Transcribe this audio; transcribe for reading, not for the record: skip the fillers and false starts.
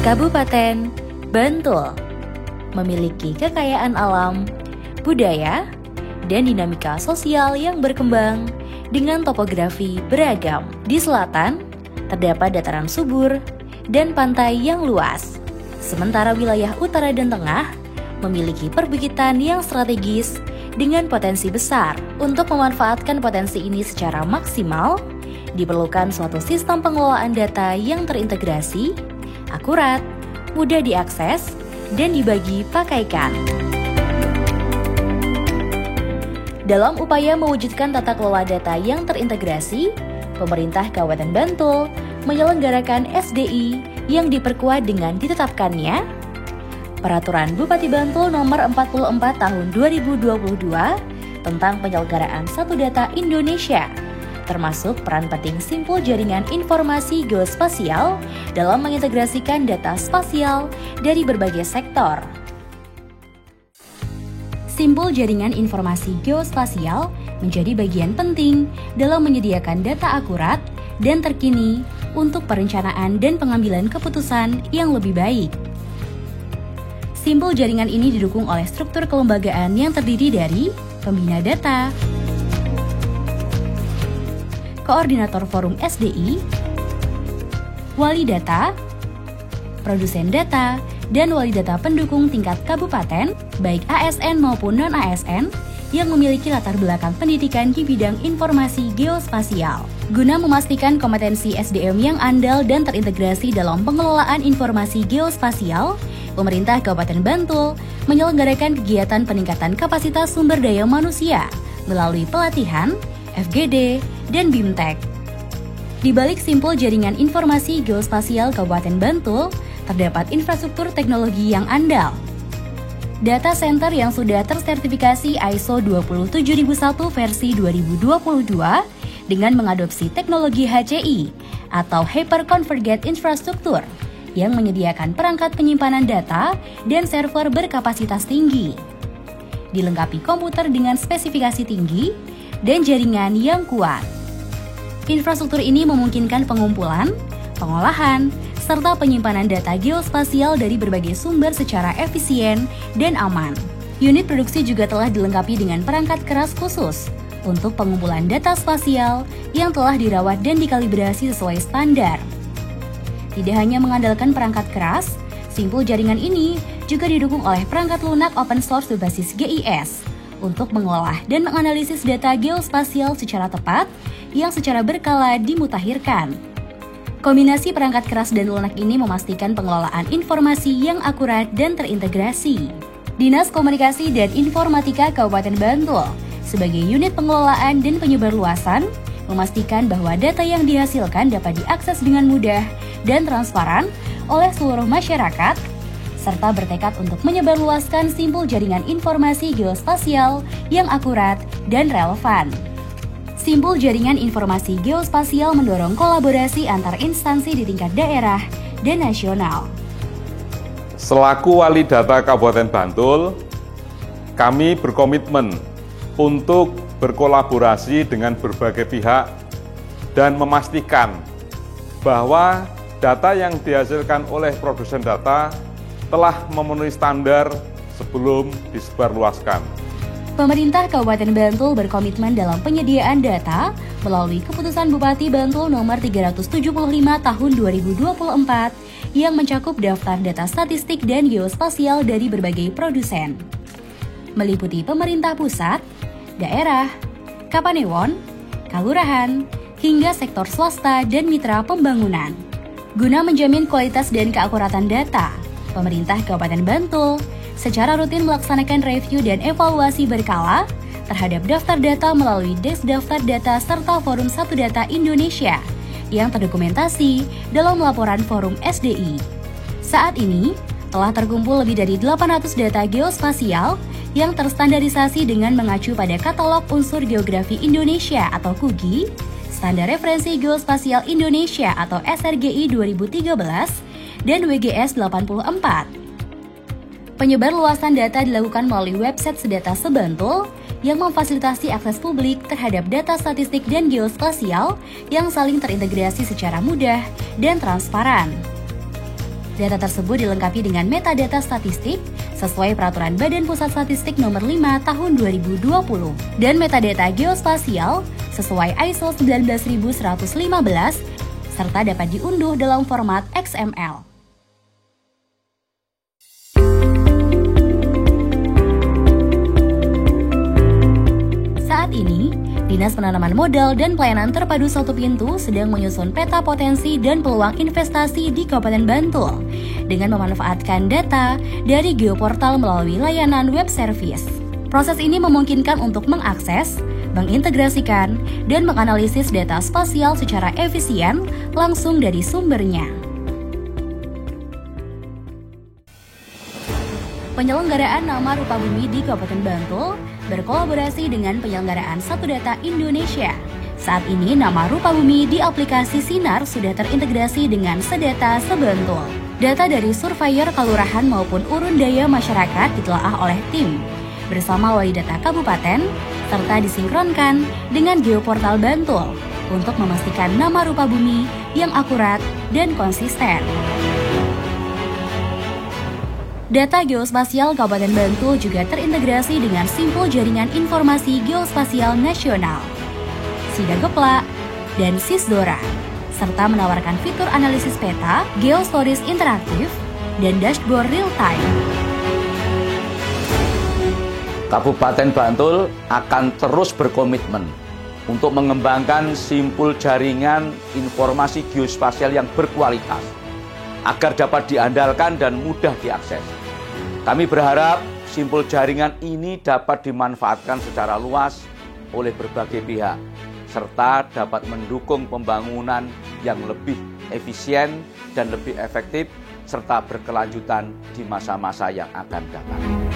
Kabupaten Bantul memiliki kekayaan alam, budaya, dan dinamika sosial yang berkembang dengan topografi beragam. Di selatan, terdapat dataran subur dan pantai yang luas. Sementara wilayah utara dan tengah memiliki perbukitan yang strategis dengan potensi besar. Untuk memanfaatkan potensi ini secara maksimal, diperlukan suatu sistem pengelolaan data yang terintegrasi, akurat, mudah diakses, dan dibagi pakaikan. Dalam upaya mewujudkan tata kelola data yang terintegrasi, pemerintah Kabupaten Bantul menyelenggarakan SDI yang diperkuat dengan ditetapkannya Peraturan Bupati Bantul Nomor 44 Tahun 2022 tentang penyelenggaraan Satu Data Indonesia, termasuk peran penting Simpul Jaringan Informasi Geospasial dalam mengintegrasikan data spasial dari berbagai sektor. Simpul Jaringan Informasi Geospasial menjadi bagian penting dalam menyediakan data akurat dan terkini untuk perencanaan dan pengambilan keputusan yang lebih baik. Simpul jaringan ini didukung oleh struktur kelembagaan yang terdiri dari pembina data, koordinator forum SDI, wali data, produsen data, dan wali data pendukung tingkat kabupaten, baik ASN maupun non-ASN, yang memiliki latar belakang pendidikan di bidang informasi geospasial. Guna memastikan kompetensi SDM yang andal dan terintegrasi dalam pengelolaan informasi geospasial, pemerintah Kabupaten Bantul menyelenggarakan kegiatan peningkatan kapasitas sumber daya manusia melalui pelatihan, FGD, dan BIMTEK. Di balik Simpul Jaringan Informasi Geospasial Kabupaten Bantul, terdapat infrastruktur teknologi yang andal. Data center yang sudah tersertifikasi ISO 27001 versi 2022 dengan mengadopsi teknologi HCI atau Hyper-Converged Infrastructure yang menyediakan perangkat penyimpanan data dan server berkapasitas tinggi. Dilengkapi komputer dengan spesifikasi tinggi dan jaringan yang kuat. Infrastruktur ini memungkinkan pengumpulan, pengolahan, serta penyimpanan data geospasial dari berbagai sumber secara efisien dan aman. Unit produksi juga telah dilengkapi dengan perangkat keras khusus untuk pengumpulan data spasial yang telah dirawat dan dikalibrasi sesuai standar. Tidak hanya mengandalkan perangkat keras, Simpul jaringan ini juga didukung oleh perangkat lunak open source berbasis GIS untuk mengolah dan menganalisis data geospasial secara tepat yang secara berkala dimutakhirkan. Kombinasi perangkat keras dan lunak ini memastikan pengelolaan informasi yang akurat dan terintegrasi. Dinas Komunikasi dan Informatika Kabupaten Bantul sebagai unit pengelolaan dan penyebarluasan memastikan bahwa data yang dihasilkan dapat diakses dengan mudah dan transparan oleh seluruh masyarakat, serta bertekad untuk menyebarluaskan Simpul Jaringan Informasi Geospasial yang akurat dan relevan. Simpul Jaringan Informasi Geospasial mendorong kolaborasi antar instansi di tingkat daerah dan nasional. Selaku Wali Data Kabupaten Bantul, kami berkomitmen untuk berkolaborasi dengan berbagai pihak dan memastikan bahwa data yang dihasilkan oleh produsen data telah memenuhi standar sebelum disebarluaskan. Pemerintah Kabupaten Bantul berkomitmen dalam penyediaan data melalui Keputusan Bupati Bantul Nomor 375 Tahun 2024 yang mencakup daftar data statistik dan geospasial dari berbagai produsen, meliputi pemerintah pusat, daerah, kapanewon, kalurahan, hingga sektor swasta dan mitra pembangunan. Guna menjamin kualitas dan keakuratan data, pemerintah Kabupaten Bantul secara rutin melaksanakan review dan evaluasi berkala terhadap daftar data melalui Desk Daftar Data serta Forum Satu Data Indonesia yang terdokumentasi dalam laporan Forum SDI. Saat ini, telah terkumpul lebih dari 800 data geospasial yang terstandarisasi dengan mengacu pada Katalog Unsur Geografi Indonesia atau KUGI, Standar Referensi Geospasial Indonesia atau SRGI 2013, dan WGS 84. Penyebarluasan data dilakukan melalui website Sedata Sebantul yang memfasilitasi akses publik terhadap data statistik dan geospasial yang saling terintegrasi secara mudah dan transparan. Data tersebut dilengkapi dengan metadata statistik sesuai Peraturan Badan Pusat Statistik Nomor 5 Tahun 2020 dan metadata geospasial sesuai ISO 19115 serta dapat diunduh dalam format XML. Saat ini, Dinas Penanaman Modal dan Pelayanan Terpadu Satu Pintu sedang menyusun peta potensi dan peluang investasi di Kabupaten Bantul dengan memanfaatkan data dari Geoportal melalui layanan web service. Proses ini memungkinkan untuk mengakses, mengintegrasikan, dan menganalisis data spasial secara efisien langsung dari sumbernya. Penyelenggaraan Nama Rupa Bumi di Kabupaten Bantul berkolaborasi dengan penyelenggaraan Satu Data Indonesia. Saat ini Nama Rupa Bumi di aplikasi Sinar sudah terintegrasi dengan Sedata Sebantul. Data dari surveyor kelurahan maupun urun daya masyarakat ditelaah oleh tim bersama wali data kabupaten serta disinkronkan dengan Geoportal Bantul untuk memastikan nama rupa bumi yang akurat dan konsisten. Data geospasial Kabupaten Bantul juga terintegrasi dengan Simpul Jaringan Informasi Geospasial Nasional, Sidageplak, dan Sisdora, serta menawarkan fitur analisis peta, geostories interaktif, dan dashboard real-time. Kabupaten Bantul akan terus berkomitmen untuk mengembangkan simpul jaringan informasi geospasial yang berkualitas, agar dapat diandalkan dan mudah diakses. Kami berharap simpul jaringan ini dapat dimanfaatkan secara luas oleh berbagai pihak, serta dapat mendukung pembangunan yang lebih efisien dan lebih efektif, serta berkelanjutan di masa-masa yang akan datang.